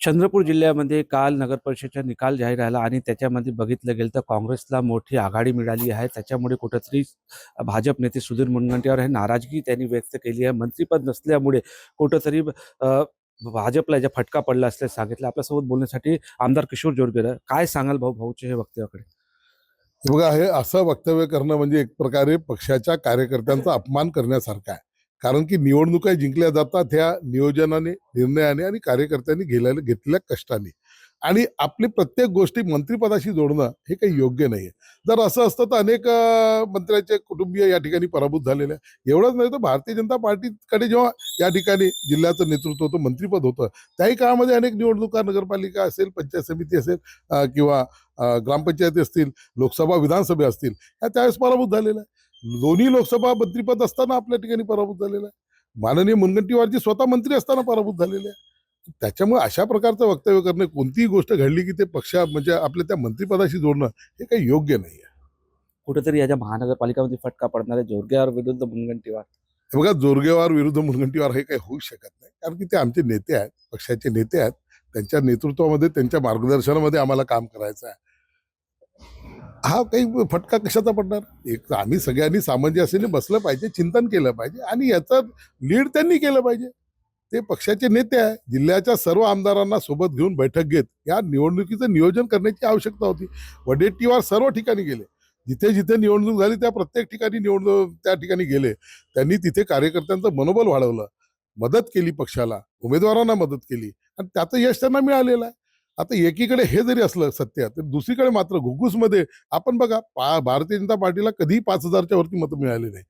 चंद्रपूर जिल्ह्यामध्ये काल नगरपरिषदेचा निकाल जाहीर झाला आणि त्याच्यामध्ये बघितलं गेलं तर काँग्रेसला मोठी आघाडी मिळाली आहे. त्याच्यामुळे कुठेतरी भाजप नेते सुधीर मुनगंटीवार हे नाराजगी त्यांनी व्यक्त केली आहे. मंत्रिपद नसल्यामुळे कुठेतरी भाजपला याचा फटका पडला असल्याचं सांगितलं. आपल्यासोबत बोलण्यासाठी आमदार किशोर जोरगेकर, काय सांगाल भाऊचे हे वक्तव्याकडे? हे बघा, हे असं वक्तव्य करणं म्हणजे एक प्रकारे पक्षाच्या कार्यकर्त्यांचा अपमान करण्यासारखा आहे. कारण की निवडणुका जिंकल्या जातात ह्या नियोजनाने, निर्णयाने आणि कार्यकर्त्यांनी घेतलेल्या कष्टाने. आणि आपली प्रत्येक गोष्टी मंत्रिपदाशी जोडणं हे काही योग्य नाहीये. जर असं असतं तर अनेक मंत्र्याचे कुटुंबीय या ठिकाणी पराभूत झालेले आहे. एवढंच नाही तर भारतीय जनता पार्टीकडे जेव्हा या ठिकाणी जिल्ह्याचं नेतृत्व होतं, मंत्रिपद होतं, त्याही काळामध्ये अनेक निवडणुका, नगरपालिका असेल, पंचायत समिती असेल किंवा ग्रामपंचायती असतील, लोकसभा विधानसभा असतील, ह्या त्यावेळेस पराभूत झालेल्या आहे. दोन्ही लोकसभा मंत्रिपद असताना आपल्या ठिकाणी पराभूत झालेला आहे. माननीय मुनगंटीवारजी स्वतः मंत्री असताना पराभूत झालेले आहे. त्याच्यामुळे अशा प्रकारचं वक्तव्य करणे, कोणतीही गोष्ट घडली की ते म्हणजे आपल्या त्या मंत्रिपदाशी जोडणं हे काही योग्य नाही आहे. कुठेतरी याच्या महानगरपालिकामध्ये फटका पडणार आहे जोरगेवार विरुद्ध मुनगंटीवार. हे बघा, जोरगेवार विरुद्ध मुनगंटीवार हे काही होऊ शकत नाही. कारण की ते आमचे नेते आहेत, पक्षाचे नेते आहेत. त्यांच्या नेतृत्वामध्ये, त्यांच्या मार्गदर्शनामध्ये आम्हाला काम करायचं आहे. हा काही फटका कशाचा पडणार? एक आम्ही सगळ्यांनी सामंजस्याने बसलं पाहिजे, चिंतन केलं पाहिजे आणि याचं लीड त्यांनी केलं पाहिजे. ते पक्षाचे नेते आहे. जिल्ह्याच्या सर्व आमदारांना सोबत घेऊन बैठक घेत या निवडणुकीचं नियोजन करण्याची आवश्यकता होती. वडेट्टीवार सर्व ठिकाणी गेले. जिथे जिथे निवडणूक झाली त्या प्रत्येक ठिकाणी त्या ठिकाणी गेले. त्यांनी तिथे कार्यकर्त्यांचं मनोबल वाढवलं, मदत केली, पक्षाला उमेदवारांना मदत केली आणि त्याचं यश त्यांना मिळालेलं आहे. आता एकीकडे हे जरी असलं सत्य, तर दुसरीकडे मात्र घुग्गुसमध्ये आपण बघा, भारतीय जनता पार्टीला कधीही 5,000च्या वरती मतं मिळाली नाही.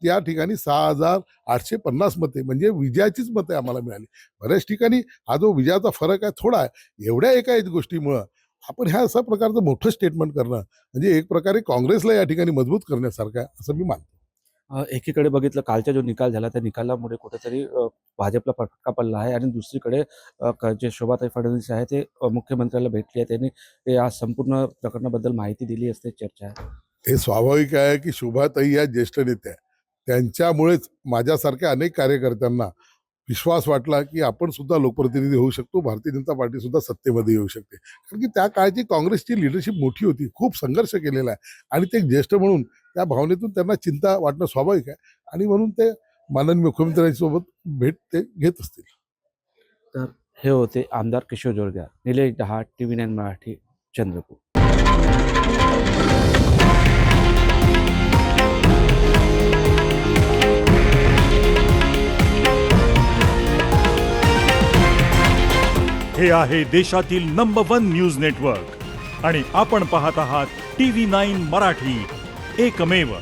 या ठिकाणी 6,850 मते म्हणजे विजयाचीच मते आम्हाला मिळाली. बऱ्याच ठिकाणी हा जो विजयाचा फरक आहे थोडा आहे. एवढ्या एका गोष्टीमुळं आपण ह्या अशा प्रकारचं मोठं स्टेटमेंट करणं म्हणजे एक प्रकारे काँग्रेसला या ठिकाणी मजबूत करण्यासारखं आहे असं मी मानतो. एकीकडे बघितलं कालचा जो निकाल झाला त्या निकालामुळे कुठेतरी भाजपला फटका पडला आहे आणि दुसरीकडे जे शोभाताई फडणवीस आहे ते मुख्यमंत्र्याला भेटली आहे. त्यांनी या संपूर्ण प्रकरणाबद्दल माहिती दिली असते, चर्चा आहे. हे स्वाभाविक आहे की शोभाताई या ज्येष्ठ नेत्या आहे. त्यांच्यामुळेच माझ्यासारख्या अनेक कार्यकर्त्यांना विश्वास वाटला की आपण सुद्धा लोकप्रतिनिधी होऊ शकतो, भारतीय जनता पार्टी सुद्धा सत्तेमध्ये येऊ शकते. कारण की त्या काळची काँग्रेसची लिडरशिप मोठी होती, खूप संघर्ष केलेला आहे आणि ते ज्येष्ठ म्हणून त्या भावनेतून त्यांना चिंता वाटणं स्वाभाविक आहे आणि म्हणून ते माननीय मुख्यमंत्र्यांसोबत भेट ते घेत असतील. तर हे होते आमदार किशोर जोरगेवार. निलेश डहाळ, TV9 मराठी, चंद्रपूर. हे आहे देशातील नंबर 1 न्यूज नेटवर्क आणि आपण पाहत आहात TV9 मराठी, एकमेव.